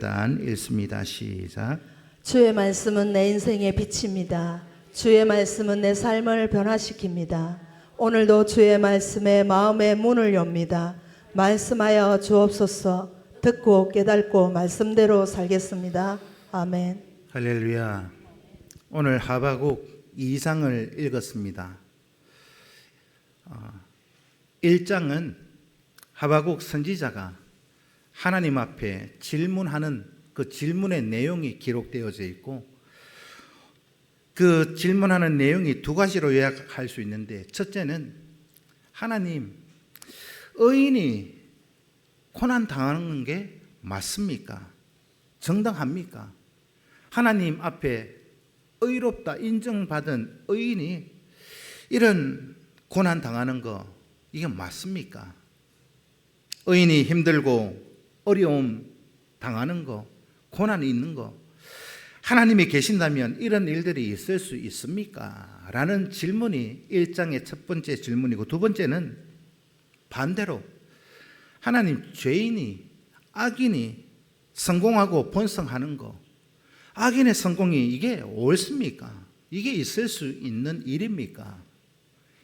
일단 읽습니다. 시작. 주의 말씀은 내 인생의 빛입니다. 주의 말씀은 내 삶을 변화시킵니다. 오늘도 주의 말씀에 마음의 문을 엽니다. 말씀하여 주옵소서. 듣고 깨닫고 말씀대로 살겠습니다. 아멘. 할렐루야. 오늘 하박국 2장을 읽었습니다. 1장은 하박국 선지자가 하나님 앞에 질문하는 그 질문의 내용이 기록되어져 있고, 그 질문하는 내용이 두 가지로 요약할 수 있는데, 첫째는 하나님, 의인이 고난 당하는 게 맞습니까? 정당합니까? 하나님 앞에 의롭다 인정받은 의인이 이런 고난 당하는 거, 이게 맞습니까? 의인이 힘들고 어려움 당하는 거, 고난이 있는 거, 하나님이 계신다면 이런 일들이 있을 수 있습니까? 라는 질문이 1장의 첫 번째 질문이고, 두 번째는 반대로 하나님, 죄인이, 악인이 성공하고 번성하는 거, 악인의 성공이 이게 옳습니까? 이게 있을 수 있는 일입니까?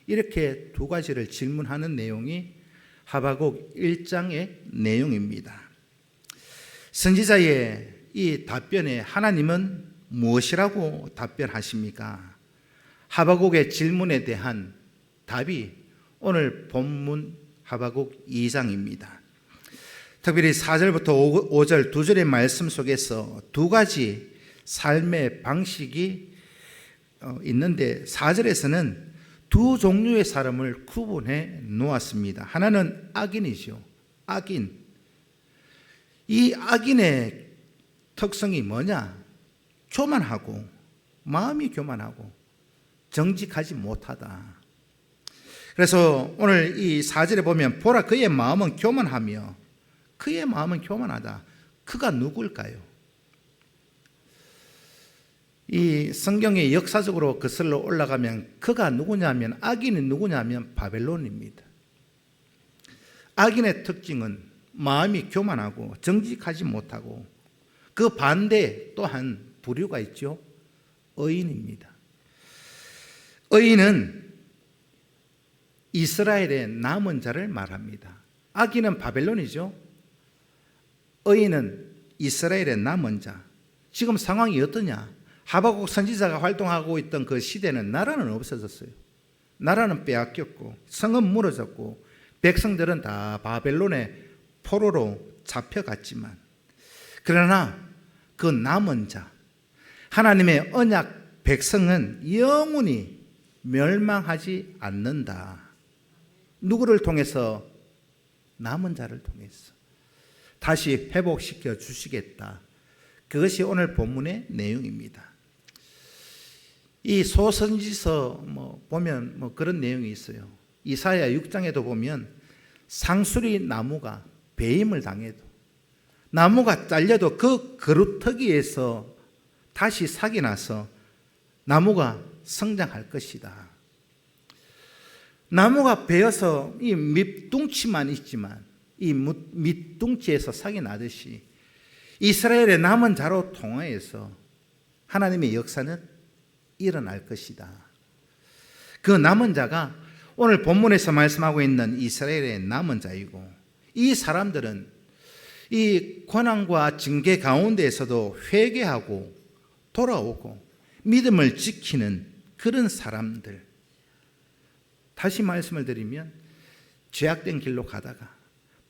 이렇게 두 가지를 질문하는 내용이 하박국 1장의 내용입니다. 선지자의 이 답변에 하나님은 무엇이라고 답변하십니까? 하박국의 질문에 대한 답이 오늘 본문 하박국 2장입니다. 특별히 4절부터 5절 두 절의 말씀 속에서 두 가지 삶의 방식이 있는데, 4절에서는 두 종류의 사람을 구분해 놓았습니다. 하나는 악인이죠. 악인. 이 악인의 특성이 뭐냐? 교만하고, 마음이 교만하고 정직하지 못하다. 그래서 오늘 이 4절에 보면, 보라 그의 마음은 교만하며, 그의 마음은 교만하다. 그가 누굴까요? 이 성경의 역사적으로 거슬러 올라가면 그가 누구냐면, 악인이 누구냐면 바벨론입니다. 악인의 특징은 마음이 교만하고 정직하지 못하고, 그 반대 또한 부류가 있죠. 의인입니다. 의인은 이스라엘의 남은 자를 말합니다. 악인은 바벨론이죠. 의인은 이스라엘의 남은 자. 지금 상황이 어떠냐? 하박국 선지자가 활동하고 있던 그 시대는 나라는 없어졌어요. 나라는 빼앗겼고, 성은 무너졌고, 백성들은 다 바벨론의 포로로 잡혀갔지만, 그러나 그 남은 자, 하나님의 언약 백성은 영원히 멸망하지 않는다. 누구를 통해서? 남은 자를 통해서 다시 회복시켜 주시겠다. 그것이 오늘 본문의 내용입니다. 이 소선지서 보면 그런 내용이 있어요. 이사야 6장에도 보면 상수리 나무가 배임을 당해도, 나무가 잘려도 그 그루터기에서 다시 싹이 나서 나무가 성장할 것이다. 나무가 베어서 이 밑둥치만 있지만 이 밑둥치에서 싹이 나듯이 이스라엘의 남은 자로 통하여서 하나님의 역사는 일어날 것이다. 그 남은 자가 오늘 본문에서 말씀하고 있는 이스라엘의 남은 자이고, 이 사람들은 이 고난과 징계 가운데에서도 회개하고 돌아오고 믿음을 지키는 그런 사람들. 다시 말씀을 드리면, 죄악된 길로 가다가,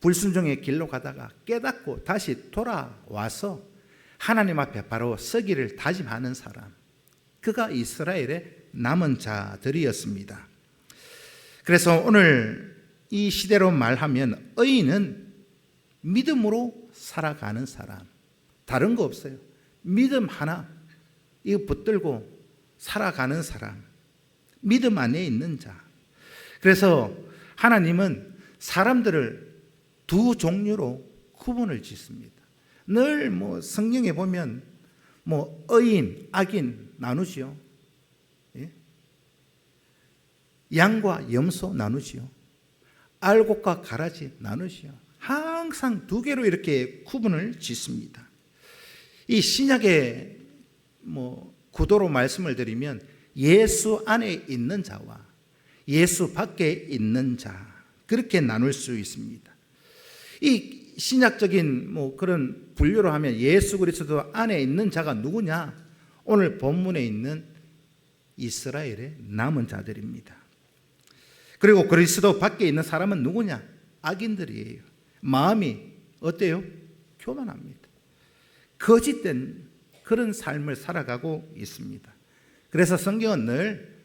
불순종의 길로 가다가 깨닫고 다시 돌아와서 하나님 앞에 바로 서기를 다짐하는 사람, 그가 이스라엘의 남은 자들이었습니다. 그래서 오늘 이 시대로 말하면 의인은 믿음으로 살아가는 사람, 다른 거 없어요. 믿음 하나 이거 붙들고 살아가는 사람, 믿음 안에 있는 자. 그래서 하나님은 사람들을 두 종류로 구분을 짓습니다. 늘 성경에 보면 의인, 악인 나누지요. 예? 양과 염소 나누지요. 알곡과 가라지 나누지요. 항상 두 개로 이렇게 구분을 짓습니다. 이 신약의 구도로 말씀을 드리면 예수 안에 있는 자와 예수 밖에 있는 자, 그렇게 나눌 수 있습니다. 이 신약적인 그런 분류로 하면 예수 그리스도 안에 있는 자가 누구냐? 오늘 본문에 있는 이스라엘의 남은 자들입니다. 그리고 그리스도 밖에 있는 사람은 누구냐? 악인들이에요. 마음이 어때요? 교만합니다. 거짓된 그런 삶을 살아가고 있습니다. 그래서 성경은 늘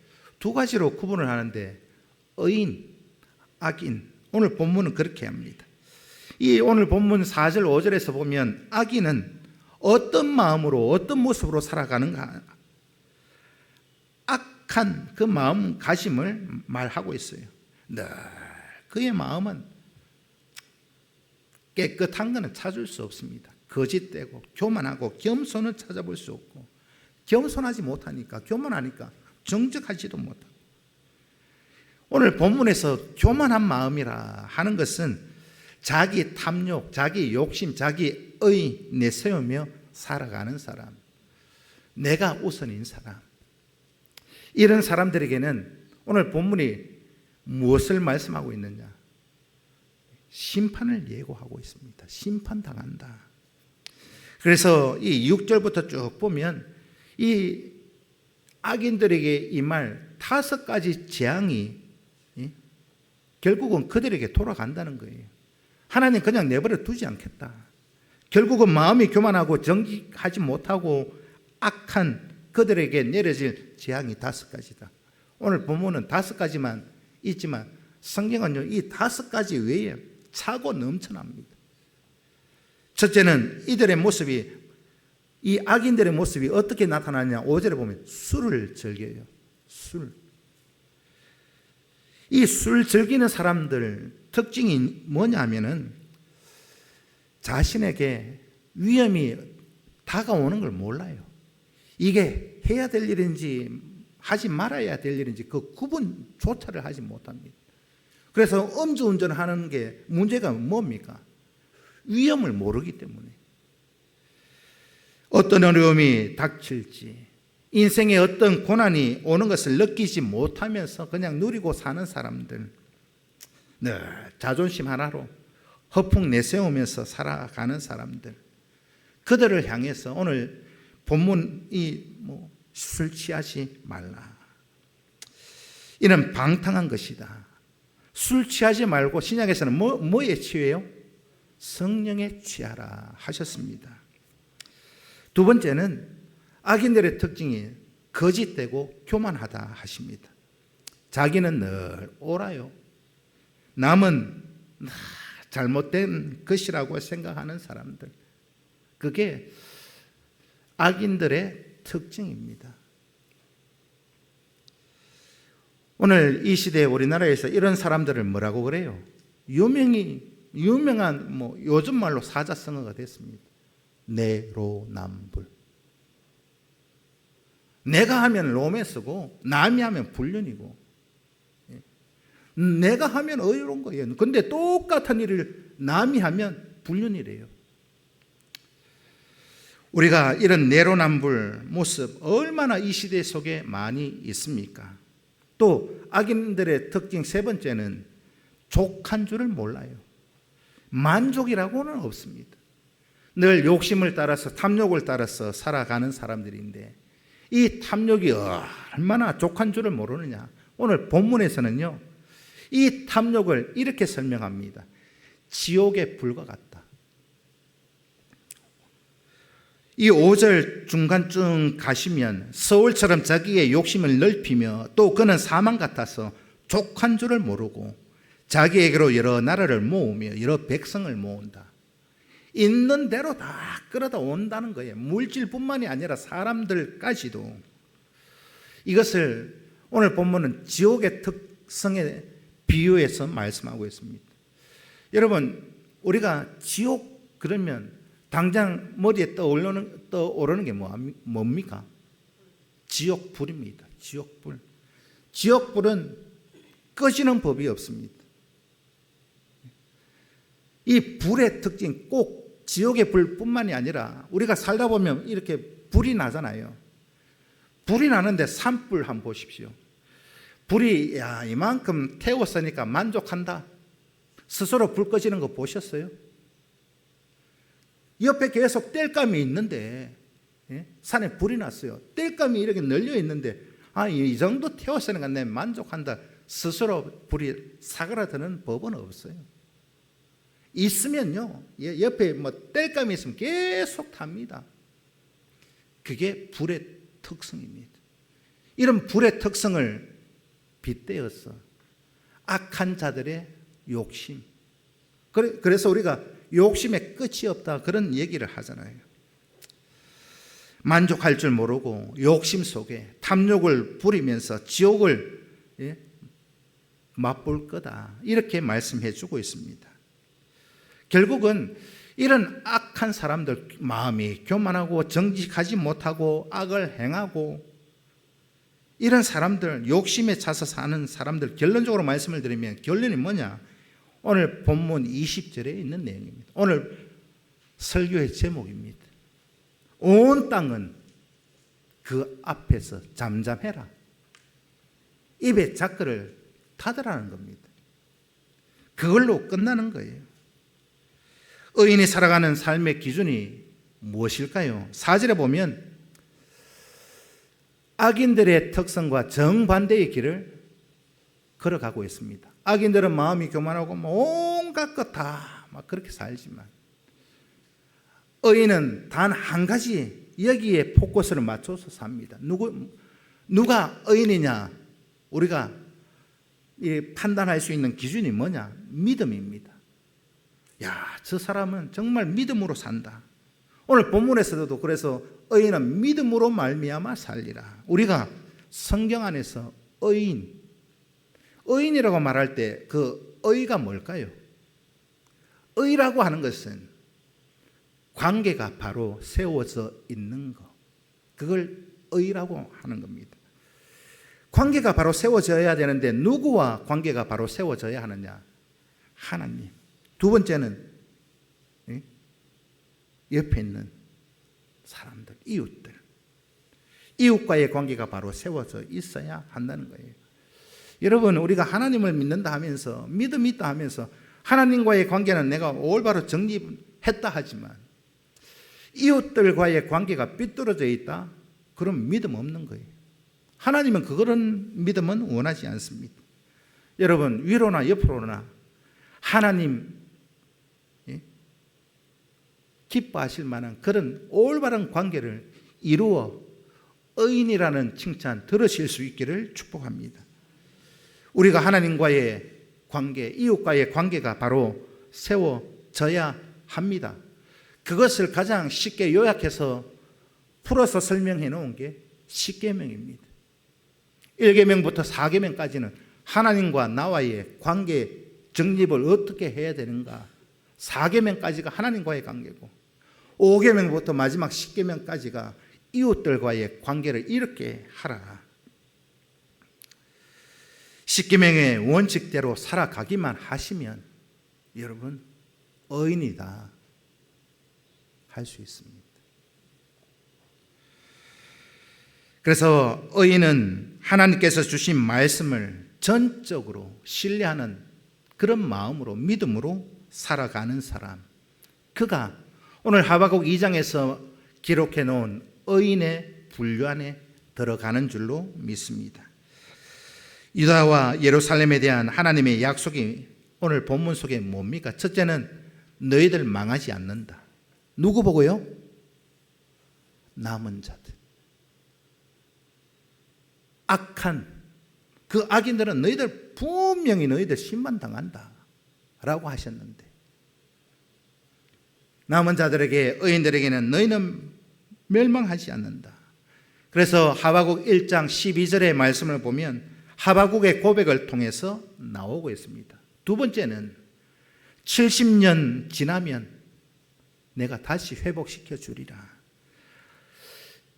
두 가지로 구분을 하는데 의인, 악인, 오늘 본문은 그렇게 합니다. 이 오늘 본문 4절 5절에서 보면 악인은 어떤 마음으로 어떤 모습으로 살아가는가, 악한 그 마음가짐을 말하고 있어요. 늘 그의 마음은 깨끗한 것은 찾을 수 없습니다. 거짓되고 교만하고 겸손은 찾아볼 수 없고, 겸손하지 못하니까, 교만하니까 정직하지도 못하고. 오늘 본문에서 교만한 마음이라 하는 것은 자기 탐욕, 자기 욕심, 자기 의 내세우며 살아가는 사람, 내가 우선인 사람, 이런 사람들에게는 오늘 본문이 무엇을 말씀하고 있느냐? 심판을 예고하고 있습니다. 심판당한다. 그래서 이 6절부터 쭉 보면 이 악인들에게 임할 5가지 재앙이 결국은 그들에게 돌아간다는 거예요. 하나님 그냥 내버려 두지 않겠다. 결국은 마음이 교만하고 정직하지 못하고 악한 그들에게 내려질 재앙이 5가지다. 오늘 본문은 5가지만 있지만 성경은요, 이 5가지 외에 차고 넘쳐납니다. 첫째는 이들의 모습이, 이 악인들의 모습이 어떻게 나타나냐? 5절에 보면 술을 즐겨요. 이 술 즐기는 사람들 특징이 뭐냐면은 자신에게 위험이 다가오는 걸 몰라요. 이게 해야 될 일인지 하지 말아야 될 일인지 그 구분조차를 하지 못합니다. 그래서 음주운전하는 게 문제가 뭡니까? 위험을 모르기 때문에. 어떤 어려움이 닥칠지, 인생에 어떤 고난이 오는 것을 느끼지 못하면서 그냥 누리고 사는 사람들, 자존심 하나로 허풍 내세우면서 살아가는 사람들, 그들을 향해서 오늘 본문이 술 취하지 말라, 이는 방탕한 것이다. 술 취하지 말고 신약에서는 뭐에 취해요? 성령에 취하라 하셨습니다. 두 번째는 악인들의 특징이 거짓되고 교만하다 하십니다. 자기는 늘 옳아요. 남은 잘못된 것이라고 생각하는 사람들, 그게 악인들의 특징입니다. 오늘 이 시대에 우리나라에서 이런 사람들을 뭐라고 그래요? 유명한 요즘 말로 사자성어가 됐습니다. 내로남불. 내가 하면 로맨스고 남이 하면 불륜이고, 내가 하면 어이로운 거예요. 근데 똑같은 일을 남이 하면 불륜이래요. 우리가 이런 내로남불 모습 얼마나 이 시대 속에 많이 있습니까? 또 악인들의 특징 세 번째는 족한 줄을 몰라요. 만족이라고는 없습니다. 늘 욕심을 따라서, 탐욕을 따라서 살아가는 사람들인데 이 탐욕이 얼마나 족한 줄을 모르느냐. 오늘 본문에서는요, 이 탐욕을 이렇게 설명합니다. 지옥의 불과 같다. 이 5절 중간쯤 가시면 서울처럼 자기의 욕심을 넓히며, 또 그는 사망 같아서 족한 줄을 모르고 자기에게로 여러 나라를 모으며 여러 백성을 모은다. 있는 대로 다 끌어다 온다는 거예요. 물질뿐만이 아니라 사람들까지도. 이것을 오늘 본문은 지옥의 특성에 비유해서 말씀하고 있습니다. 여러분, 우리가 지옥 그러면 당장 머리에 떠오르는 게 뭡니까? 지옥불입니다. 지옥불. 지옥불은 꺼지는 법이 없습니다. 이 불의 특징, 꼭 지옥의 불뿐만이 아니라 우리가 살다 보면 이렇게 불이 나잖아요. 불이 나는데 산불 한번 보십시오. 불이 이만큼 태웠으니까 만족한다. 스스로 불 꺼지는 거 보셨어요? 옆에 계속 땔감이 있는데, 산에 불이 났어요. 땔감이 이렇게 널려 있는데 이 정도 태웠으니까 내 만족한다. 스스로 불이 사그라드는 법은 없어요. 있으면요, 옆에 땔감이 있으면 계속 탑니다. 그게 불의 특성입니다. 이런 불의 특성을 빗대어서 악한 자들의 욕심, 그래서 우리가 욕심에 끝이 없다 그런 얘기를 하잖아요. 만족할 줄 모르고 욕심 속에 탐욕을 부리면서 지옥을 맛볼 거다, 이렇게 말씀해 주고 있습니다. 결국은 이런 악한 사람들, 마음이 교만하고 정직하지 못하고 악을 행하고 이런 사람들, 욕심에 차서 사는 사람들, 결론적으로 말씀을 드리면 결론이 뭐냐? 오늘 본문 20절에 있는 내용입니다. 오늘 설교의 제목입니다. 온 땅은 그 앞에서 잠잠해라. 입에 자크를 닫으라는 겁니다. 그걸로 끝나는 거예요. 의인이 살아가는 삶의 기준이 무엇일까요? 4절에 보면 악인들의 특성과 정반대의 길을 걸어가고 있습니다. 악인들은 마음이 교만하고 온갖 것 다 막 그렇게 살지만, 의인은 단 한 가지 여기에 포커스를 맞춰서 삽니다. 누가 의인이냐? 우리가 판단할 수 있는 기준이 뭐냐? 믿음입니다. 저 사람은 정말 믿음으로 산다. 오늘 본문에서도 그래서 의인은 믿음으로 말미암아 살리라. 우리가 성경 안에서 의인이라고 말할 때 그 의가 뭘까요? 의라고 하는 것은 관계가 바로 세워져 있는 것, 그걸 의라고 하는 겁니다. 관계가 바로 세워져야 되는데 누구와 관계가 바로 세워져야 하느냐? 하나님. 두 번째는 옆에 있는 사람들, 이웃들. 이웃과의 관계가 바로 세워져 있어야 한다는 거예요. 여러분, 우리가 하나님을 믿는다 하면서, 믿음이 있다 하면서 하나님과의 관계는 내가 올바로 정립했다 하지만 이웃들과의 관계가 삐뚤어져 있다? 그럼 믿음 없는 거예요. 하나님은 그런 믿음은 원하지 않습니다. 여러분, 위로나 옆으로나 하나님 기뻐하실 만한 그런 올바른 관계를 이루어 의인이라는 칭찬 들으실 수 있기를 축복합니다. 우리가 하나님과의 관계, 이웃과의 관계가 바로 세워져야 합니다. 그것을 가장 쉽게 요약해서 풀어서 설명해 놓은 게 십계명입니다. 1계명부터 4계명까지는 하나님과 나와의 관계 정립을 어떻게 해야 되는가, 4계명까지가 하나님과의 관계고 5계명부터 마지막 10계명까지가 이웃들과의 관계를 이렇게 하라. 10계명의 원칙대로 살아가기만 하시면 여러분 의인이다 할 수 있습니다. 그래서 의인은 하나님께서 주신 말씀을 전적으로 신뢰하는 그런 마음으로, 믿음으로 살아가는 사람, 그가 오늘 하박국 2장에서 기록해 놓은 의인의 분류 안에 들어가는 줄로 믿습니다. 유다와 예루살렘에 대한 하나님의 약속이 오늘 본문 속에 뭡니까? 첫째는 너희들 망하지 않는다. 누구 보고요? 남은 자들. 악한 그 악인들은 분명히 너희들 심판당한다 라고 하셨는데, 남은 자들에게, 의인들에게는 너희는 멸망하지 않는다. 그래서 하박국 1장 12절의 말씀을 보면 하박국의 고백을 통해서 나오고 있습니다. 두 번째는 70년 지나면 내가 다시 회복시켜 주리라.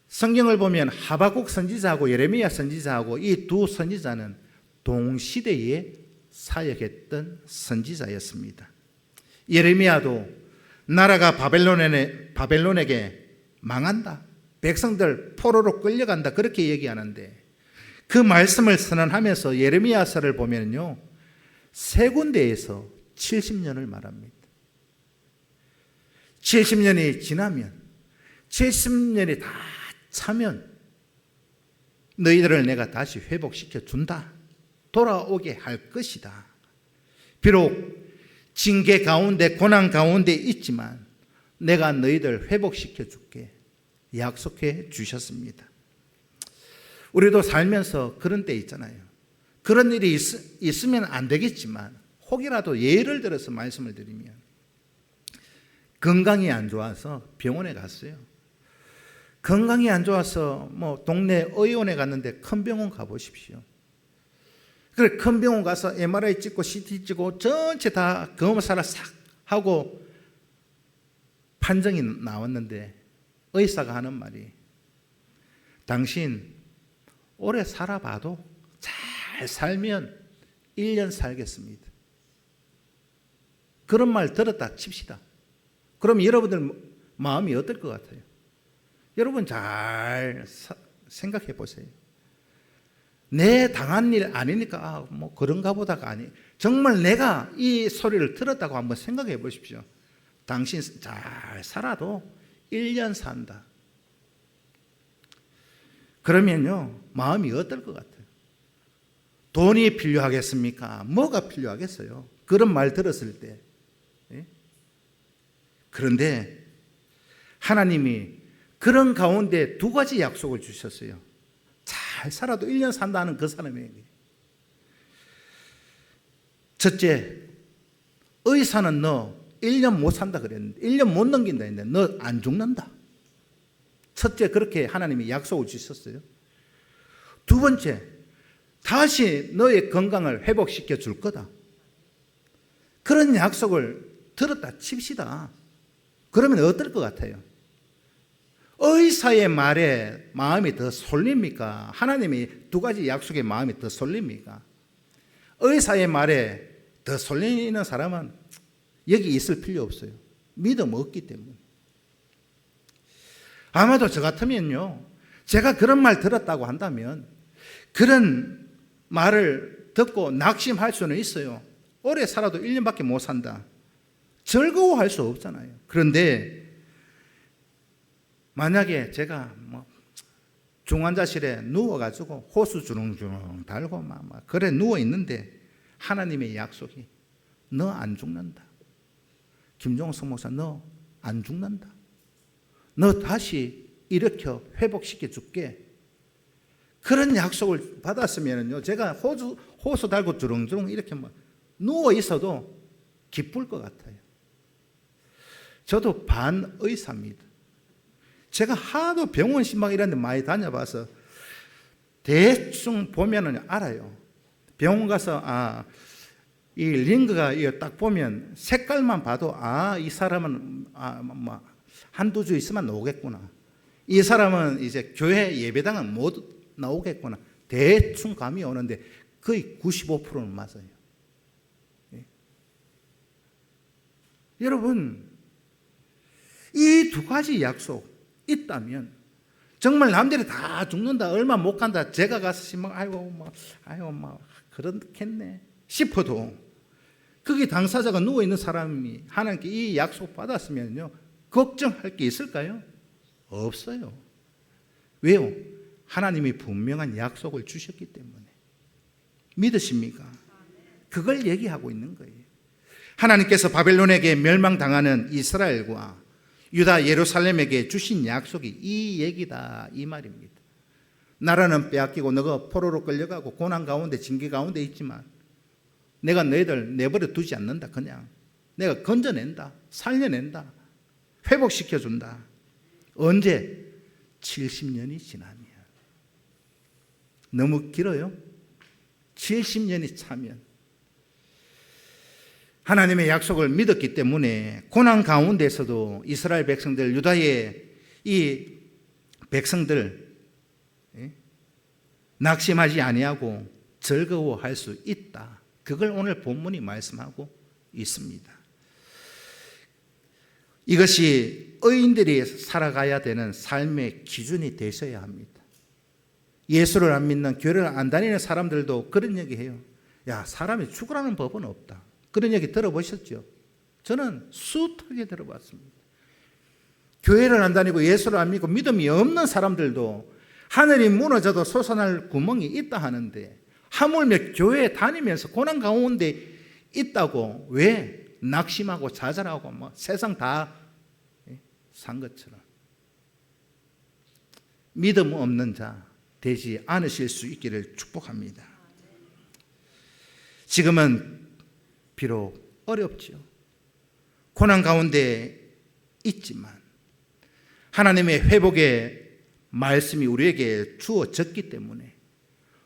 성경을 보면 하박국 선지자하고 예레미야 선지자하고 이 두 선지자는 동시대에 사역했던 선지자였습니다. 예레미야도 나라가 바벨론에게 망한다. 백성들 포로로 끌려간다. 그렇게 얘기하는데 그 말씀을 선언하면서 예레미야서를 보면요, 세 군데에서 70년을 말합니다. 70년이 지나면, 70년이 다 차면 너희들을 내가 다시 회복시켜 준다. 돌아오게 할 것이다. 비록 징계 가운데, 고난 가운데 있지만 내가 너희들 회복시켜 줄게 약속해 주셨습니다. 우리도 살면서 그런 때 있잖아요. 그런 일이 있으면 안 되겠지만 혹이라도 예를 들어서 말씀을 드리면, 건강이 안 좋아서 병원에 갔어요. 건강이 안 좋아서 동네 의원에 갔는데 큰 병원 가보십시오. 그래, 큰 병원 가서 MRI 찍고 CT 찍고 전체 다 검사를 싹 하고 판정이 나왔는데 의사가 하는 말이, 당신 오래 살아봐도 잘 살면 1년 살겠습니다. 그런 말 들었다 칩시다. 그럼 여러분들 마음이 어떨 것 같아요? 여러분 잘 생각해 보세요. 내 당한 일 아니니까 그런가 보다가 아니, 정말 내가 이 소리를 들었다고 한번 생각해 보십시오. 당신 잘 살아도 1년 산다. 그러면요, 마음이 어떨 것 같아요? 돈이 필요하겠습니까? 뭐가 필요하겠어요? 그런 말 들었을 때. 그런데 하나님이 그런 가운데 두 가지 약속을 주셨어요. 잘 살아도 1년 산다는 그 사람에게. 첫째, 의사는 너 1년 못 산다 그랬는데, 1년 못 넘긴다 했는데 너 안 죽는다. 첫째, 그렇게 하나님이 약속을 주셨어요. 두 번째, 다시 너의 건강을 회복시켜 줄 거다. 그런 약속을 들었다 칩시다. 그러면 어떨 것 같아요? 의사의 말에 마음이 더 쏠립니까? 하나님이 두 가지 약속의 마음이 더 쏠립니까? 의사의 말에 더 쏠리는 사람은 여기 있을 필요 없어요. 믿음 없기 때문에. 아마도 저 같으면요, 제가 그런 말 들었다고 한다면 그런 말을 듣고 낙심할 수는 있어요. 오래 살아도 1년밖에 못 산다. 즐거워할 수 없잖아요. 그런데 만약에 제가 중환자실에 누워가지고 호수 주렁주렁 달고 막 그래 누워 있는데 하나님의 약속이, 너 안 죽는다. 김종석 목사, 너 안 죽는다. 너 다시 일으켜 회복시켜 줄게. 그런 약속을 받았으면요, 제가 호수 달고 주렁주렁 이렇게 누워 있어도 기쁠 것 같아요. 저도 반의사입니다. 제가 하도 병원 신방 이런 데 많이 다녀봐서 대충 보면은 알아요. 병원 가서 이 링크가 이거 딱 보면 색깔만 봐도 이 사람은 한두 주 있으면 나오겠구나. 이 사람은 이제 교회 예배당은 못 나오겠구나. 대충 감이 오는데 거의 95%는 맞아요. 예. 여러분, 이 두 가지 약속 있다면 정말 남들이 다 죽는다, 얼마 못 간다, 제가 가서 신방 아이고 그렇겠네 싶어도 거기 당사자가 누워 있는 사람이 하나님께 이 약속 받았으면요, 걱정할 게 있을까요? 없어요. 왜요? 하나님이 분명한 약속을 주셨기 때문에. 믿으십니까? 그걸 얘기하고 있는 거예요. 하나님께서 바벨론에게 멸망당하는 이스라엘과 유다 예루살렘에게 주신 약속이 이 얘기다, 이 말입니다. 나라는 빼앗기고 너가 포로로 끌려가고 고난 가운데 징계 가운데 있지만 내가 너희들 내버려 두지 않는다. 그냥 내가 건져낸다, 살려낸다, 회복시켜준다. 언제? 70년이 지나면. 너무 길어요? 70년이 차면. 하나님의 약속을 믿었기 때문에 고난 가운데서도 이스라엘 백성들, 유다의 이 백성들 낙심하지 아니하고 즐거워할 수 있다. 그걸 오늘 본문이 말씀하고 있습니다. 이것이 의인들이 살아가야 되는 삶의 기준이 되셔야 합니다. 예수를 안 믿는, 교회를 안 다니는 사람들도 그런 얘기 해요. 야, 사람이 죽으라는 법은 없다. 그런 얘기 들어보셨죠? 저는 숱하게 들어봤습니다. 교회를 안 다니고 예수를 안 믿고 믿음이 없는 사람들도 하늘이 무너져도 솟아날 구멍이 있다 하는데, 하물며 교회에 다니면서 고난 가운데 있다고 왜 낙심하고 좌절하고 뭐 세상 다 산 것처럼. 믿음 없는 자 되지 않으실 수 있기를 축복합니다. 지금은 비록 어렵죠. 고난 가운데 있지만 하나님의 회복의 말씀이 우리에게 주어졌기 때문에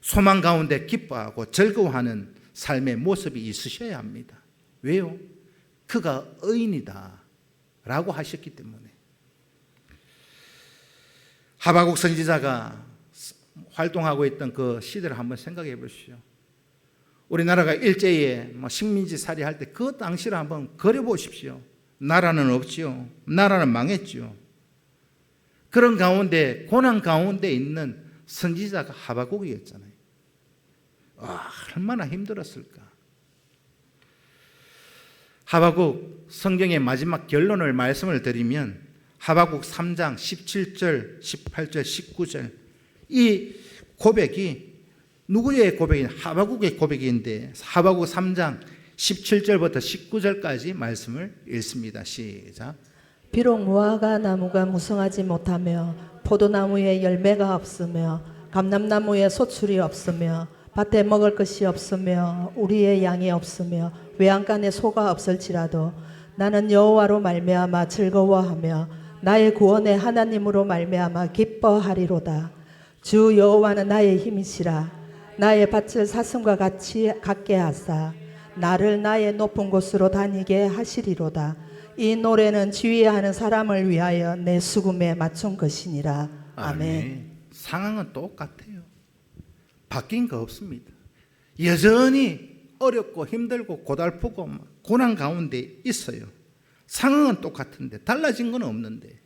소망 가운데 기뻐하고 즐거워하는 삶의 모습이 있으셔야 합니다. 왜요? 그가 의인이다 라고 하셨기 때문에. 하박국 선지자가 활동하고 있던 그 시대를 한번 생각해 보십시오. 우리나라가 일제에 식민지 살이할 때 그 당시를 한번 그려보십시오. 나라는 없지요. 나라는 망했지요. 그런 가운데 고난 가운데 있는 선지자가 하박국이었잖아요. 얼마나 힘들었을까. 하박국 성경의 마지막 결론을 말씀을 드리면 하박국 3장 17절, 18절, 19절 이 고백이 누구의 고백이냐? 하박국의 고백인데 하박국 3장 17절부터 19절까지 말씀을 읽습니다. 시작. 비록 무화과 나무가 무성하지 못하며 포도나무에 열매가 없으며 감람나무에 소출이 없으며 밭에 먹을 것이 없으며 우리의 양이 없으며 외양간에 소가 없을지라도 나는 여호와로 말미암아 즐거워하며 나의 구원의 하나님으로 말미암아 기뻐하리로다. 주 여호와는 나의 힘이시라. 나의 밭을 사슴과 같이 같게 하사 나를 나의 높은 곳으로 다니게 하시리로다. 이 노래는 지휘하는 사람을 위하여 내 수금에 맞춘 것이니라. 아멘. 상황은 똑같아요. 바뀐 거 없습니다. 여전히 어렵고 힘들고 고달프고 고난 가운데 있어요. 상황은 똑같은데 달라진 건 없는데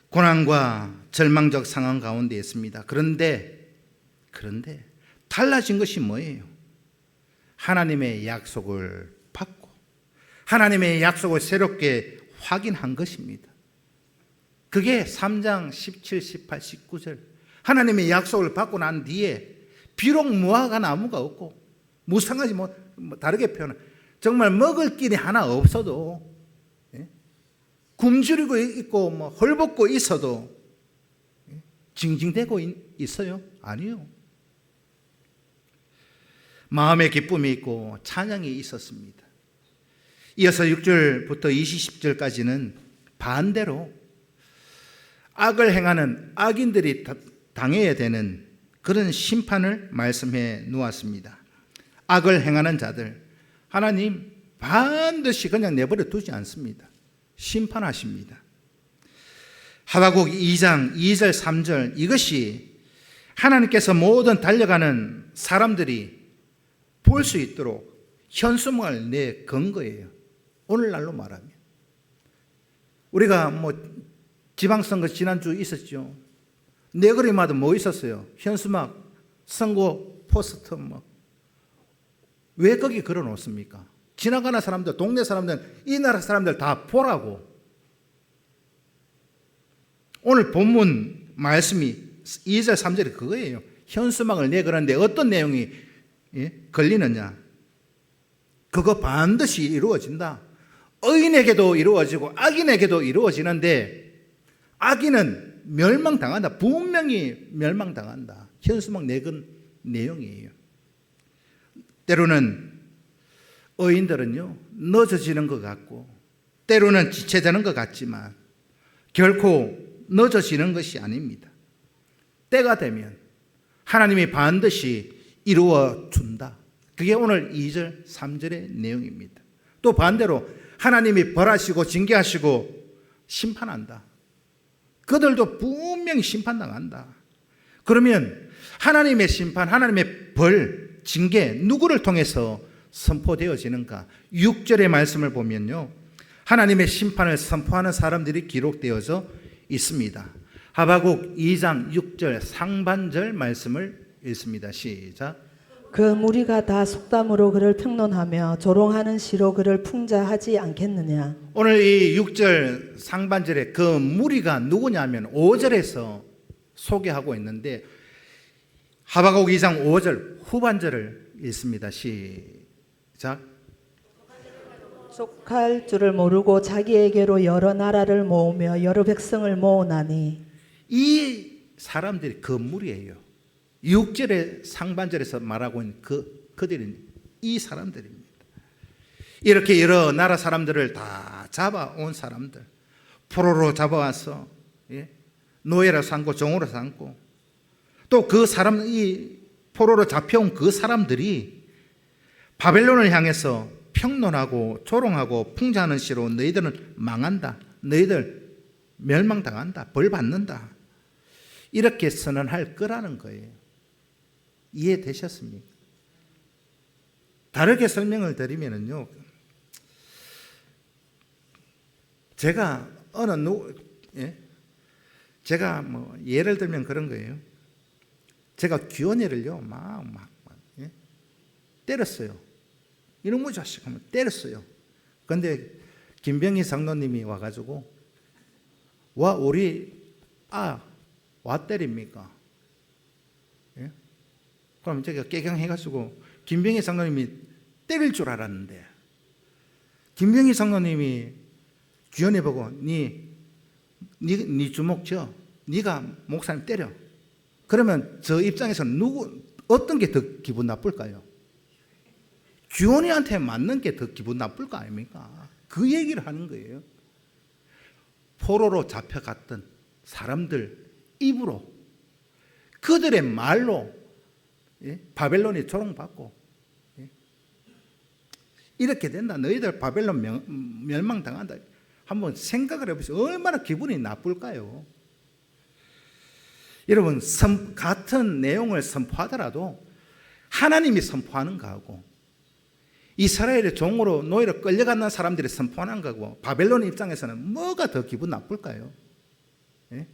고난과 절망적 상황 가운데 있습니다. 그런데 달라진 것이 뭐예요? 하나님의 약속을 받고 하나님의 약속을 새롭게 확인한 것입니다. 그게 3장 17, 18, 19절 하나님의 약속을 받고 난 뒤에 비록 무화과 나무가 없고 무성하지 다르게 표현해 정말 먹을 길이 하나 없어도 굶주리고 있고 헐벗고 있어도 징징대고 있어요? 아니요. 마음의 기쁨이 있고 찬양이 있었습니다. 이어서 6절부터 20절까지는 반대로 악을 행하는 악인들이 당해야 되는 그런 심판을 말씀해 놓았습니다. 악을 행하는 자들 하나님 반드시 그냥 내버려 두지 않습니다. 심판하십니다. 하박국 2장 2절 3절 이것이 하나님께서 모든 달려가는 사람들이 볼 수 있도록 현수막을 내건 거예요. 오늘날로 말하면 우리가 지방선거 지난주 있었죠. 내거리마다 있었어요? 현수막, 선거 포스터 왜 거기 걸어 놓습니까? 지나가는 사람들, 동네 사람들, 이 나라 사람들 다 보라고. 오늘 본문 말씀이 2절 3절이 그거예요. 현수막을 내걸었는데 어떤 내용이 걸리느냐? 그거 반드시 이루어진다. 의인에게도 이루어지고 악인에게도 이루어지는데 악인은 멸망당한다. 분명히 멸망당한다. 현수막 내건 내용이에요. 때로는 의인들은요 늦어지는 것 같고 때로는 지체되는 것 같지만 결코 늦어지는 것이 아닙니다. 때가 되면 하나님이 반드시 이루어 준다. 그게 오늘 2절 3절의 내용입니다. 또 반대로 하나님이 벌하시고 징계하시고 심판한다. 그들도 분명히 심판당한다. 그러면 하나님의 심판, 하나님의 벌, 징계 누구를 통해서 선포되어지는가? 6절의 말씀을 보면요 하나님의 심판을 선포하는 사람들이 기록되어져 있습니다. 하박국 2장 6절 상반절 말씀을 읽습니다. 시작. 그 무리가 다 속담으로 그를 평론하며 조롱하는 시로 그를 풍자하지 않겠느냐. 오늘 이 6절 상반절에 그 무리가 누구냐면 5절에서 소개하고 있는데 하박국 2장 5절 후반절을 읽습니다. 시작. 족할 줄을 모르고 자기에게로 여러 나라를 모으며 여러 백성을 모으나니. 이 사람들이 그 무리예요. 6절의 상반절에서 말하고 있는 그들은 이 사람들입니다. 이렇게 여러 나라 사람들을 다 잡아온 사람들, 포로로 잡아와서 노예로 삼고 종으로 삼고, 또 그 사람, 이 포로로 잡혀온 그 사람들이 바벨론을 향해서 평론하고 조롱하고 풍자하는 시로 너희들은 망한다, 너희들 멸망당한다, 벌 받는다, 이렇게 선언할 거라는 거예요. 이해되셨습니까? 다르게 설명을 드리면요, 제가 제가 뭐 예를 들면 그런 거예요. 제가 귀원이를요 막 때렸어요. 이놈의 자식 하면 때렸어요. 그런데 김병희 장로님이 와가지고 와 우리 와 때립니까? 예? 그럼 제가 깨경해가지고 김병희 장로님이 때릴 줄 알았는데 김병희 장로님이 귀원해 보고 네 주먹 져, 네가 목사님 때려. 그러면 저 입장에서는 어떤 게 더 기분 나쁠까요? 귀원이한테 맞는 게 더 기분 나쁠 거 아닙니까? 그 얘기를 하는 거예요. 포로로 잡혀갔던 사람들 입으로 그들의 말로 바벨론이 조롱받고 이렇게 된다. 너희들 바벨론 멸망당한다. 한번 생각을 해보세요. 얼마나 기분이 나쁠까요? 여러분, 같은 내용을 선포하더라도 하나님이 선포하는 거하고 이스라엘의 종으로 노예로 끌려가는 사람들이 선포하는 거고 바벨론 입장에서는 뭐가 더 기분 나쁠까요? 예?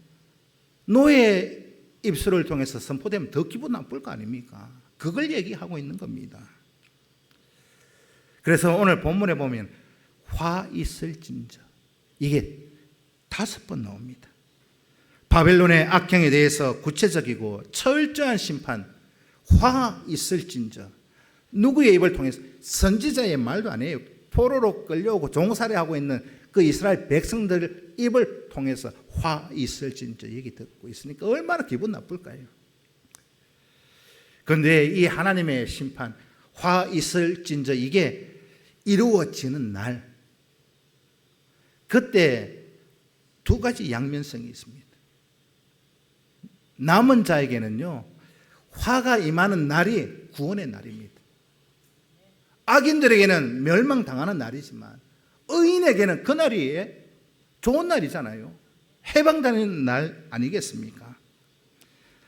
노예 입술을 통해서 선포되면 더 기분 나쁠 거 아닙니까? 그걸 얘기하고 있는 겁니다. 그래서 오늘 본문에 보면 화 있을진저, 이게 5번 나옵니다. 바벨론의 악행에 대해서 구체적이고 철저한 심판, 화 있을진저. 누구의 입을 통해서? 선지자의 말도 아니에요. 포로로 끌려오고 종살이하고 있는 그 이스라엘 백성들 입을 통해서 화 있을진저 얘기 듣고 있으니까 얼마나 기분 나쁠까요? 그런데 이 하나님의 심판, 화 있을진저, 이게 이루어지는 날, 그때 두 가지 양면성이 있습니다. 남은 자에게는요, 화가 임하는 날이 구원의 날입니다. 악인들에게는 멸망당하는 날이지만 의인에게는 그날이 좋은 날이잖아요. 해방되는 날 아니겠습니까?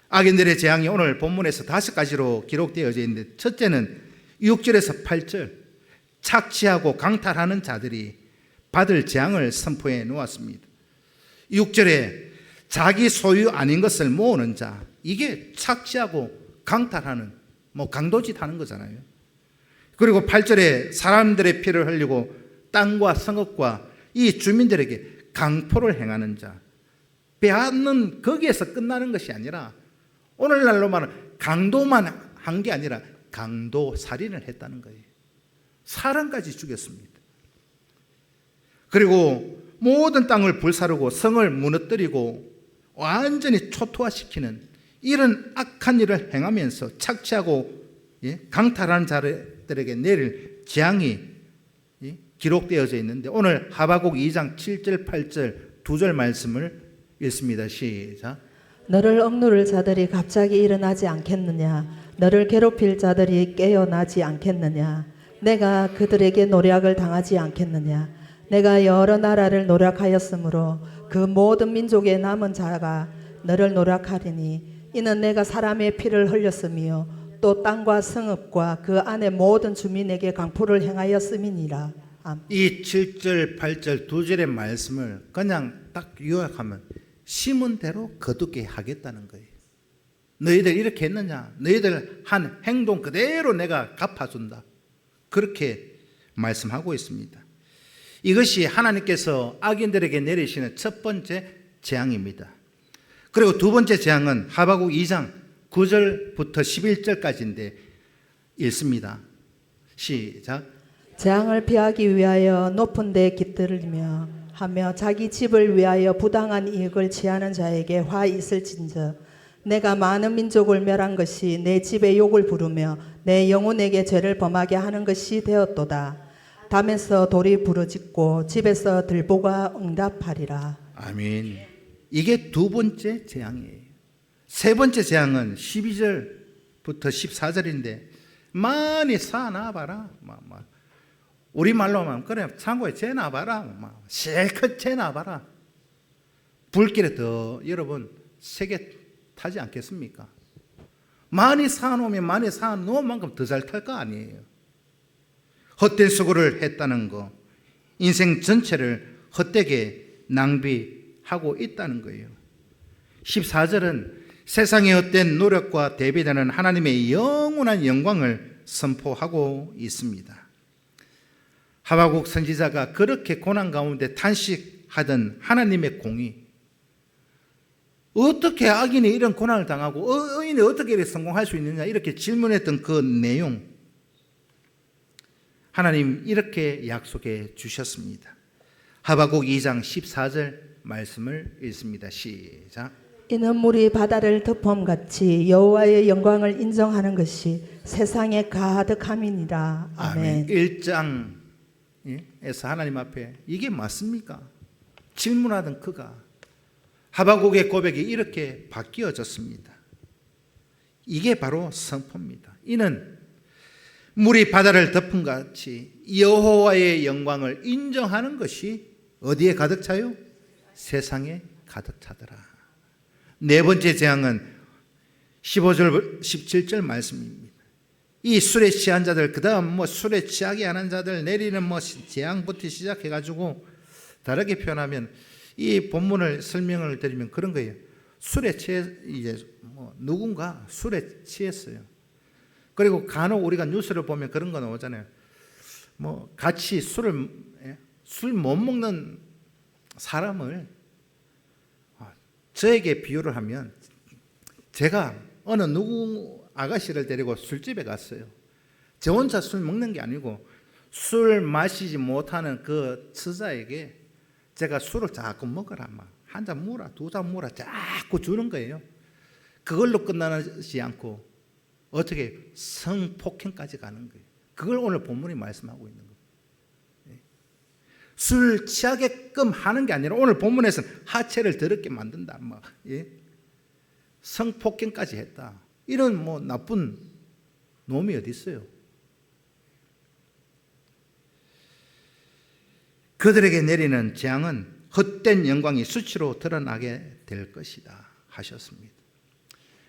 악인들의 재앙이 오늘 본문에서 5가지로 기록되어져 있는데, 첫째는 6절에서 8절 착취하고 강탈하는 자들이 받을 재앙을 선포해 놓았습니다. 6절에 자기 소유 아닌 것을 모으는 자, 이게 착취하고 강탈하는, 강도짓 하는 거잖아요. 그리고 8절에 사람들의 피를 흘리고 땅과 성읍과 이 주민들에게 강포를 행하는 자, 배하는 거기에서 끝나는 것이 아니라 오늘날로 말하면 강도만 한 게 아니라 강도 살인을 했다는 거예요. 사람까지 죽였습니다. 그리고 모든 땅을 불사르고 성을 무너뜨리고 완전히 초토화시키는 이런 악한 일을 행하면서 착취하고 강탈하는 자들에게 내릴 재앙이 기록되어져 있는데, 오늘 하박국 2장 7절 8절 2절 말씀을 읽습니다. 시작. 너를 억누를 자들이 갑자기 일어나지 않겠느냐? 너를 괴롭힐 자들이 깨어나지 않겠느냐? 내가 그들에게 노략을 당하지 않겠느냐? 내가 여러 나라를 노략하였으므로 그 모든 민족의 남은 자가 너를 노략하리니 이는 내가 사람의 피를 흘렸으며 또 땅과 성읍과 그 안의 모든 주민에게 강포를 행하였음이니라. 이 7절, 8절 두 절의 말씀을 그냥 딱 요약하면 심은 대로 거두게 하겠다는 거예요. 너희들 이렇게 했느냐? 너희들 한 행동 그대로 내가 갚아준다. 그렇게 말씀하고 있습니다. 이것이 하나님께서 악인들에게 내리시는 첫 번째 재앙입니다. 그리고 두 번째 재앙은 하박국 2장 9절부터 11절까지인데 읽습니다. 시작. 재앙을 피하기 위하여 높은 데 깃들며 하며 자기 집을 위하여 부당한 이익을 취하는 자에게 화 있을진저 내가 많은 민족을 멸한 것이 내 집에 욕을 부르며 내 영혼에게 죄를 범하게 하는 것이 되었도다. 담에서 돌이 부러짓고 집에서 들보가 응답하리라. 아멘. 이게 두 번째 재앙이에요. 세 번째 재앙은 12절부터 14절인데 많이 사놔봐라. 우리말로 하면 그래 창고에 재놔봐라. 실컷 재놔봐라. 불길에 더 여러분 세게 타지 않겠습니까? 많이 사놓으면 많이 사놓은 만큼 더 잘 탈 거 아니에요. 헛된 수고를 했다는 거, 인생 전체를 헛되게 낭비하고 있다는 거예요. 14절은 세상의 헛된 노력과 대비되는 하나님의 영원한 영광을 선포하고 있습니다. 하박국 선지자가 그렇게 고난 가운데 탄식하던 하나님의 공의, 어떻게 악인이 이런 고난을 당하고 의인이 어떻게 이렇게 성공할 수 있느냐 이렇게 질문했던 그 내용, 하나님 이렇게 약속해 주셨습니다. 하박국 2장 14절 말씀을 읽습니다. 시작. 이는 물이 바다를 덮음같이 여호와의 영광을 인정하는 것이 세상에 가득함이니라. 아멘. 1장에서 하나님 앞에 이게 맞습니까? 질문하던 그가 하박국의 고백이 이렇게 바뀌어졌습니다. 이게 바로 선포입니다. 이는 물이 바다를 덮은 같이 여호와의 영광을 인정하는 것이 어디에 가득 차요? 세상에 가득 차더라. 네 번째 재앙은 15절 17절 말씀입니다. 이 술에 취한 자들, 그 다음 술에 취하게 하는 자들 내리는 재앙부터 시작해가지고 다르게 표현하면 이 본문을 설명을 드리면 그런 거예요. 술에 이제 누군가 술에 취했어요. 그리고 간혹 우리가 뉴스를 보면 그런 거 나오잖아요. 같이 술 못 먹는 사람을 저에게 비유를 하면, 제가 어느 누구 아가씨를 데리고 술집에 갔어요. 저 혼자 술 먹는 게 아니고 술 마시지 못하는 그 처자에게 제가 술을 자꾸 먹으라, 한 잔 먹으라, 두 잔 먹으라 자꾸 주는 거예요. 그걸로 끝나지 않고 어떻게 성폭행까지 가는 거예요. 그걸 오늘 본문이 말씀하고 있는 거예요. 술 취하게끔 하는 게 아니라 오늘 본문에서는 하체를 더럽게 만든다, 성폭행까지 했다. 이런 나쁜 놈이 어디 있어요? 그들에게 내리는 재앙은 헛된 영광이 수치로 드러나게 될 것이다 하셨습니다.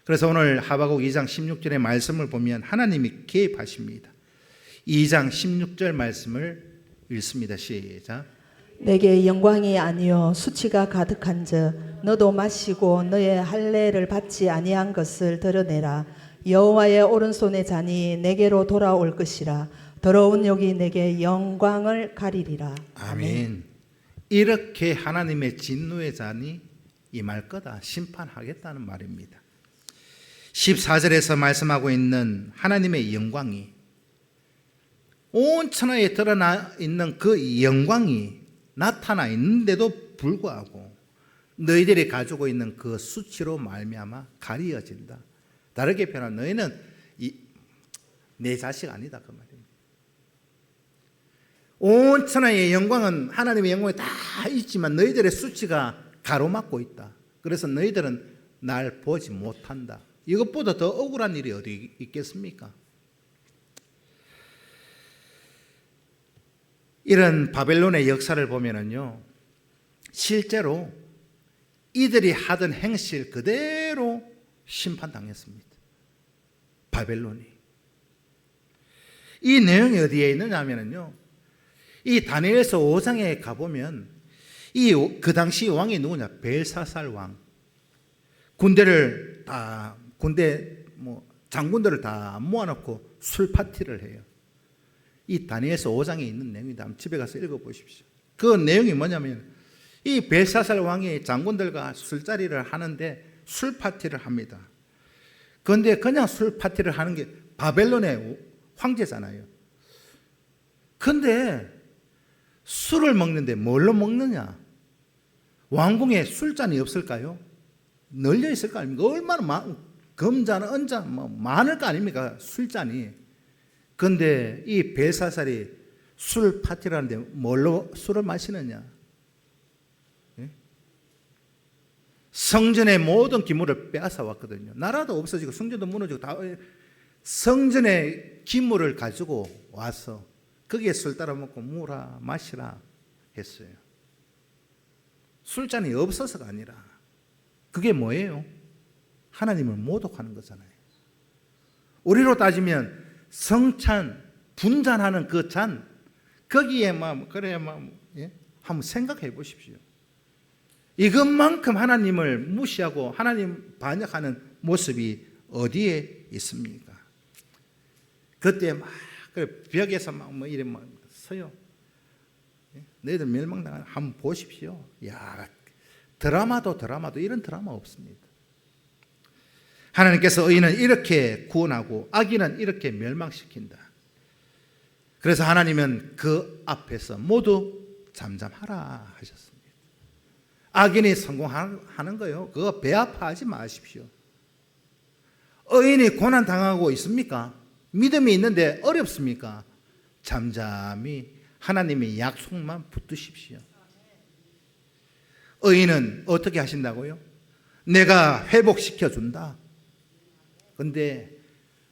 그래서 오늘 하박국 2장 16절의 말씀을 보면 하나님이 개입하십니다. 2장 16절 말씀을 읽습니다. 시작. 내게 영광이 아니요 수치가 가득한즉 너도 마시고 너의 할례를 받지 아니한 것을 드러내라. 여호와의 오른손의 잔이 내게로 돌아올 것이라. 더러운 욕이 내게 영광을 가리리라. 아멘. 이렇게 하나님의 진노의 잔이 임할 거다, 심판하겠다는 말입니다. 14절에서 말씀하고 있는 하나님의 영광이, 온 천하에 드러나 있는 그 영광이 나타나 있는데도 불구하고 너희들이 가지고 있는 그 수치로 말미암아 가리어진다. 다르게 표현하면 너희는 내 자식 아니다, 그 말입니다. 온 천하의 영광은, 하나님의 영광이 다 있지만 너희들의 수치가 가로막고 있다. 그래서 너희들은 날 보지 못한다. 이것보다 더 억울한 일이 어디 있겠습니까? 이런 바벨론의 역사를 보면은요, 실제로 이들이 하던 행실 그대로 심판당했습니다. 바벨론이. 이 내용이 어디에 있느냐 하면은요, 이 다니엘서 5장에 가보면 그 당시 왕이 누구냐? 벨사살 왕. 장군들을 다 모아놓고 술 파티를 해요. 이 다니엘서 5장에 있는 내용이다. 한번 집에 가서 읽어보십시오. 그 내용이 뭐냐면 이 벨사살 왕이 장군들과 술자리를 하는데 술 파티를 합니다. 그런데 그냥 술 파티를 하는 게 바벨론의 황제잖아요. 그런데 술을 먹는데 뭘로 먹느냐? 왕궁에 술잔이 없을까요? 널려 있을 거 아닙니까? 얼마나 금잔, 은잔 많을 거 아닙니까? 술잔이. 그런데 이 벨사살이 술 파티를 하는데 뭘로 술을 마시느냐? 예? 성전의 모든 기물을 빼앗아 왔거든요. 나라도 없어지고 성전도 무너지고 다 성전의 기물을 가지고 와서 거기에 술 따라 먹고 무라 마시라 했어요. 술잔이 없어서가 아니라 그게 뭐예요? 하나님을 모독하는 거잖아요. 우리로 따지면 성찬, 분잔하는 그 잔, 거기에 한번 생각해 보십시오. 이것만큼 하나님을 무시하고 하나님 반역하는 모습이 어디에 있습니까? 그때 벽에서 이래 서요. 너희들 멸망당하는 한번 보십시오. 야, 드라마도 이런 드라마 없습니다. 하나님께서 의인은 이렇게 구원하고 악인은 이렇게 멸망시킨다. 그래서 하나님은 그 앞에서 모두 잠잠하라 하셨습니다. 악인이 성공하는 거요. 그거 배 아파하지 마십시오. 의인이 고난당하고 있습니까? 믿음이 있는데 어렵습니까? 잠잠히 하나님의 약속만 붙드십시오. 의인은 어떻게 하신다고요? 내가 회복시켜 준다. 근데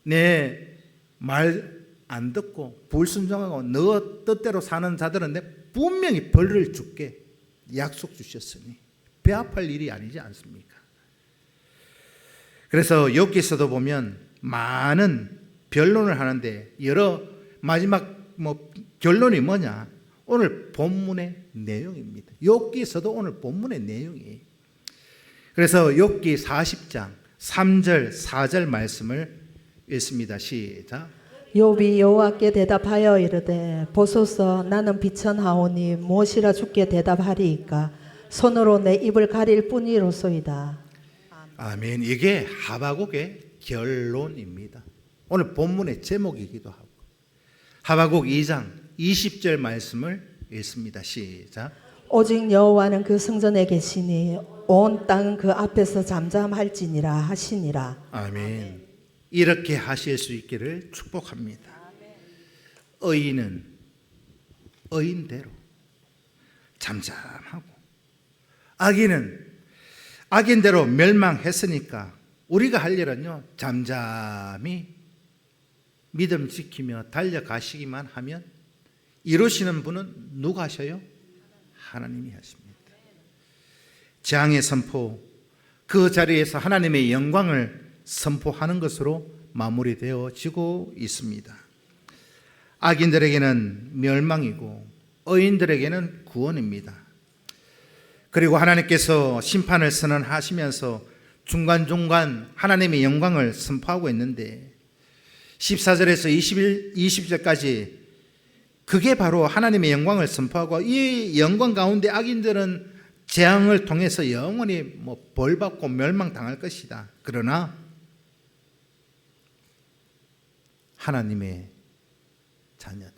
내 말 안 듣고 불순종하고 너 뜻대로 사는 자들은 내 분명히 벌을 줄게 약속 주셨으니 배 아플 일이 아니지 않습니까? 그래서 욥기서도 보면 많은 변론을 하는데 마지막 결론이 뭐냐? 오늘 본문의 내용입니다. 욥기서도 오늘 본문의 내용이에요. 그래서 욥기 40장 3절 4절 말씀을 읽습니다. 시작. 욥이 여호와께 대답하여 이르되 보소서 나는 비천하오니 무엇이라 주께 대답하리이까 손으로 내 입을 가릴 뿐이로소이다. 아멘. 이게 하바국의 결론입니다. 오늘 본문의 제목이기도 하고 하바국 2장 20절 말씀을 읽습니다. 시작. 오직 여호와는 그 성전에 계시니 온 땅은 그 앞에서 잠잠할지니라 하시니라. 아멘. 이렇게 하실 수 있기를 축복합니다. 의인은 의인대로 잠잠하고 악인은 악인대로 멸망했으니까 우리가 할 일은요, 잠잠히 믿음 지키며 달려가시기만 하면 이루시는 분은 누가 하셔요? 하나님이 하십니다. 재앙의 선포, 그 자리에서 하나님의 영광을 선포하는 것으로 마무리되어지고 있습니다. 악인들에게는 멸망이고 의인들에게는 구원입니다. 그리고 하나님께서 심판을 선언하시면서 중간중간 하나님의 영광을 선포하고 있는데 14절에서 20절까지 그게 바로 하나님의 영광을 선포하고 이 영광 가운데 악인들은 재앙을 통해서 영원히 벌받고 멸망당할 것이다. 그러나 하나님의 자녀들,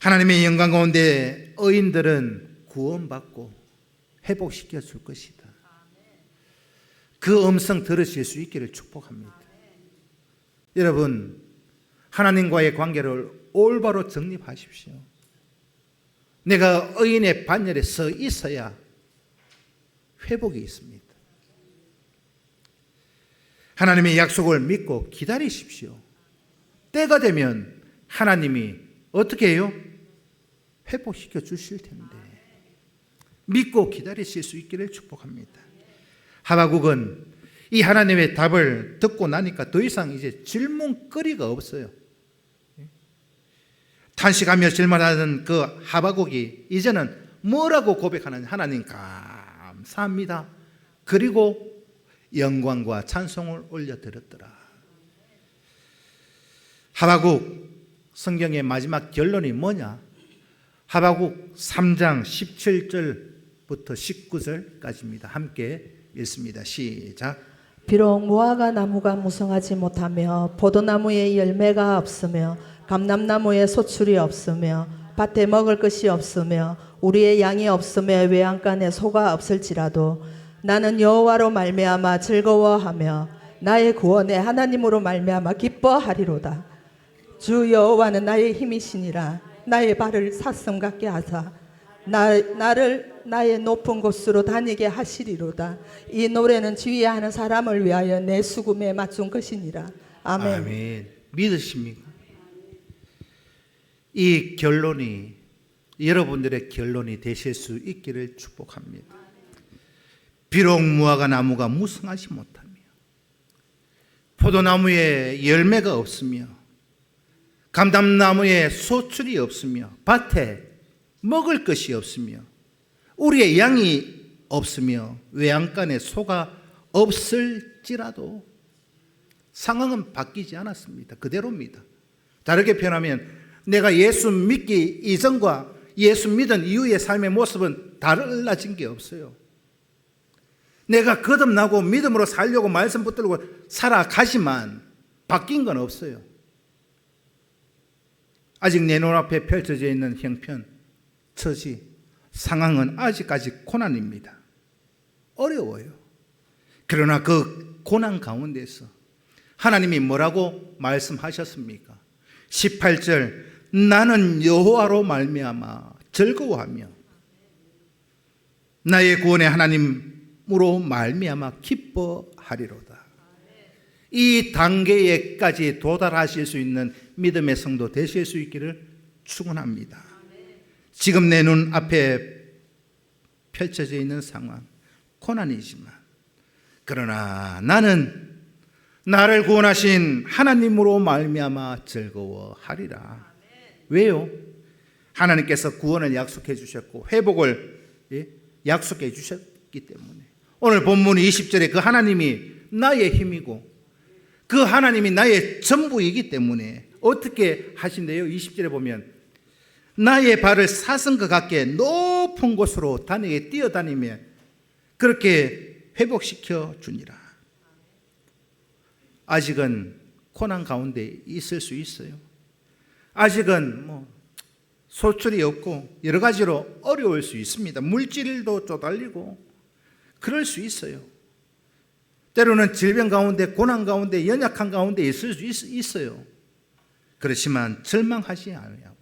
하나님의 영광 가운데 의인들은 구원받고 회복시켜 줄 것이다. 그 음성 들으실 수 있기를 축복합니다. 여러분, 하나님과의 관계를 올바로 정립하십시오. 내가 의인의 반열에 서 있어야 회복이 있습니다. 하나님의 약속을 믿고 기다리십시오. 때가 되면 하나님이 어떻게 해요? 회복시켜 주실 텐데 믿고 기다리실 수 있기를 축복합니다. 하바국은 이 하나님의 답을 듣고 나니까 더 이상 이제 질문거리가 없어요. 탄식하며 질문하는 그 하박국이 이제는 뭐라고 고백하느냐. 하나님 감사합니다. 그리고 영광과 찬송을 올려드렸더라. 하박국 성경의 마지막 결론이 뭐냐? 하박국 3장 17절부터 19절까지입니다. 함께 읽습니다. 시작. 비록 무화과 나무가 무성하지 못하며 포도나무에 열매가 없으며 감람나무에 소출이 없으며 밭에 먹을 것이 없으며 우리의 양이 없으며 외양간에 소가 없을지라도 나는 여호와로 말미암아 즐거워하며 나의 구원의 하나님으로 말미암아 기뻐하리로다. 주 여호와는 나의 힘이시니라. 나의 발을 사슴 같게 하사 나를 나의 높은 곳으로 다니게 하시리로다. 이 노래는 지휘하는 사람을 위하여 내 수금에 맞춘 것이니라. 아멘. 아멘. 믿으십니까? 이 결론이 여러분들의 결론이 되실 수 있기를 축복합니다. 비록 무화과 나무가 무성하지 못하며 포도나무에 열매가 없으며 감람나무에 소출이 없으며 밭에 먹을 것이 없으며 우리의 양이 없으며 외양간에 소가 없을지라도 상황은 바뀌지 않았습니다. 그대로입니다. 다르게 표현하면 내가 예수 믿기 이전과 예수 믿은 이후의 삶의 모습은 달라진 게 없어요. 내가 거듭나고 믿음으로 살려고 말씀 붙들고 살아가지만 바뀐 건 없어요. 아직 내 눈앞에 펼쳐져 있는 형편, 처지, 상황은 아직까지 고난입니다. 어려워요. 그러나 그 고난 가운데서 하나님이 뭐라고 말씀하셨습니까? 18절 나는 여호와로 말미암아 즐거워하며 나의 구원의 하나님으로 말미암아 기뻐하리로다. 이 단계에까지 도달하실 수 있는 믿음의 성도 되실 수 있기를 축원합니다. 지금 내 눈 앞에 펼쳐져 있는 상황, 고난이지만 그러나 나는 나를 구원하신 하나님으로 말미암아 즐거워하리라. 왜요? 하나님께서 구원을 약속해 주셨고 회복을 약속해 주셨기 때문에. 오늘 본문 20절에 그 하나님이 나의 힘이고 그 하나님이 나의 전부이기 때문에 어떻게 하신대요? 20절에 보면 나의 발을 사슴과 같게 높은 곳으로 다니게 뛰어다니며 그렇게 회복시켜 주니라. 아직은 고난 가운데 있을 수 있어요. 아직은 소출이 없고 여러 가지로 어려울 수 있습니다. 물질도 쪼달리고 그럴 수 있어요. 때로는 질병 가운데 고난 가운데 연약한 가운데 있을 수 있어요. 그렇지만 절망하지 아니하고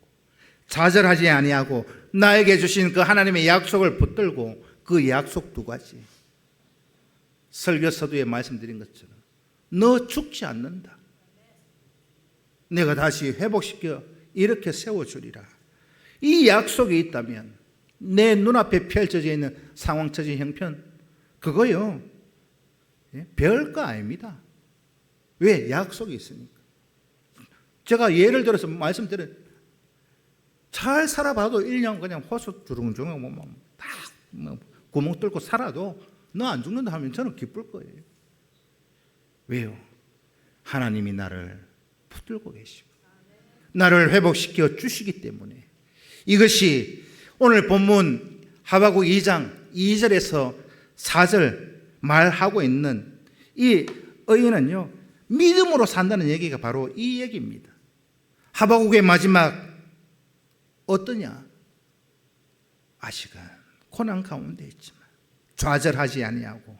좌절하지 아니하고 나에게 주신 그 하나님의 약속을 붙들고 그 약속 두 가지 설교 서두에 말씀드린 것처럼 너 죽지 않는다. 내가 다시 회복시켜 이렇게 세워주리라. 이 약속이 있다면 내 눈앞에 펼쳐져 있는 상황, 처지, 형편 그거요 별거 아닙니다. 왜? 약속이 있으니까. 제가 예를 들어서 말씀드린 잘 살아봐도 1년 그냥 호수 주렁주렁 다 구멍 뚫고 살아도 너 안 죽는다 하면 저는 기쁠 거예요. 왜요? 하나님이 나를 붙들고 계시고 나를 회복시켜 주시기 때문에. 이것이 오늘 본문 하박국 2장 2절에서 4절 말하고 있는 이 의인은요 믿음으로 산다는 얘기가 바로 이 얘기입니다. 하박국의 마지막 어떠냐? 아직은 고난 가운데 있지만 좌절하지 아니하고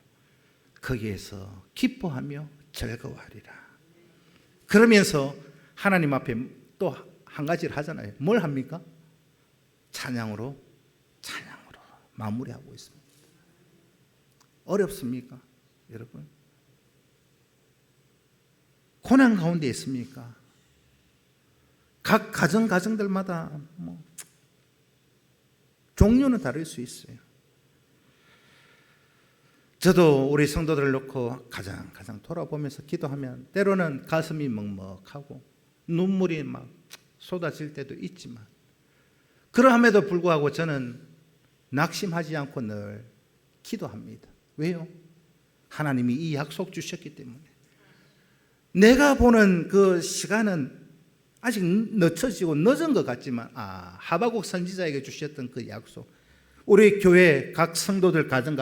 거기에서 기뻐하며 즐거워하리라. 그러면서 하나님 앞에 또 한 가지를 하잖아요. 뭘 합니까? 찬양으로 마무리하고 있습니다. 어렵습니까? 여러분 고난 가운데 있습니까? 각 가정들마다 종류는 다를 수 있어요. 저도 우리 성도들을 놓고 가장 돌아보면서 기도하면 때로는 가슴이 먹먹하고 눈물이 막 쏟아질 때도 있지만 그러함에도 불구하고 저는 낙심하지 않고 늘 기도합니다. 왜요? 하나님이 이 약속 주셨기 때문에. 내가 보는 그 시간은 아직 늦춰지고 늦은 것 같지만 하박국 선지자에게 주셨던 그 약속, 우리 교회 각 성도들 가정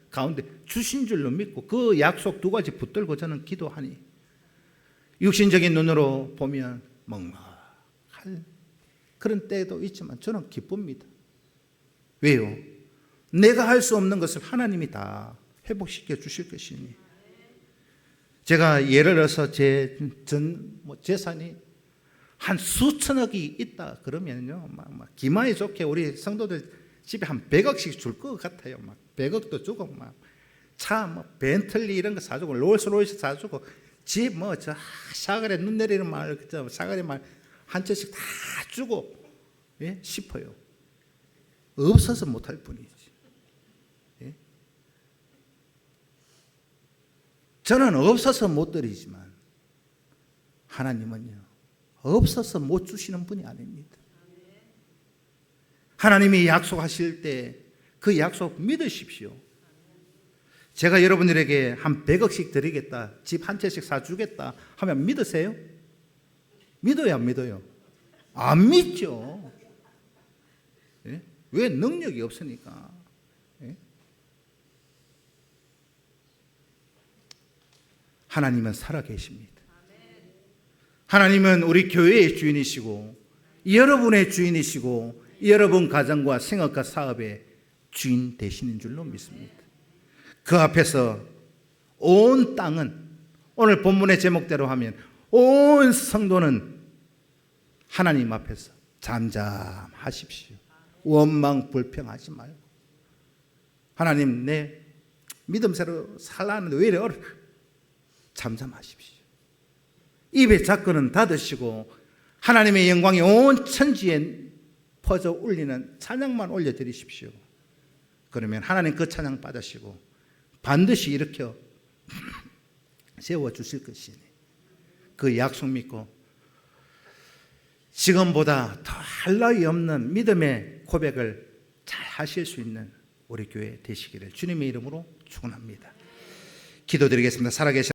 가운데 주신 줄로 믿고 그 약속 두 가지 붙들고 저는 기도하니 육신적인 눈으로 보면 멍멍할 그런 때도 있지만 저는 기쁩니다. 왜요? 내가 할 수 없는 것을 하나님이 다 회복시켜 주실 것이니. 제가 예를 들어서 제 재산이 한 수천억이 있다 그러면요, 막 기마에 좋게 우리 성도들 집에 한 100억씩 줄 것 같아요. 막 100억도 주고 막 차 뭐 벤틀리 이런 거 사주고 롤스로이스 사주고 집 뭐 저 사거리 눈 내리는 말 저 사거리 말 한 채씩 다 주고 싶어요. 없어서 못할 뿐이지. 저는 없어서 못 드리지만 하나님은요, 없어서 못 주시는 분이 아닙니다. 하나님이 약속하실 때 그 약속 믿으십시오. 제가 여러분들에게 한 100억씩 드리겠다, 집 한 채씩 사주겠다 하면 믿으세요? 믿어요, 안 믿어요? 안 믿죠. 왜? 능력이 없으니까. 하나님은 살아계십니다. 하나님은 우리 교회의 주인이시고 여러분의 주인이시고 여러분 가정과 생업과 사업의 주인 되시는 줄로 믿습니다. 그 앞에서 온 땅은, 오늘 본문의 제목대로 하면 온 성도는 하나님 앞에서 잠잠하십시오. 원망 불평하지 말고, 하나님 내 믿음새로 살라는데 왜 이래 어려? 잠잠하십시오. 입의 닫고는 닫으시고 하나님의 영광이 온 천지에 퍼져 울리는 찬양만 올려드리십시오. 그러면 하나님 그 찬양 받으시고 반드시 일으켜 세워주실 것이니 그 약속 믿고 지금보다 더 할 나위 없는 믿음의 고백을 잘 하실 수 있는 우리 교회 되시기를 주님의 이름으로 축원합니다. 기도드리겠습니다. 살아계신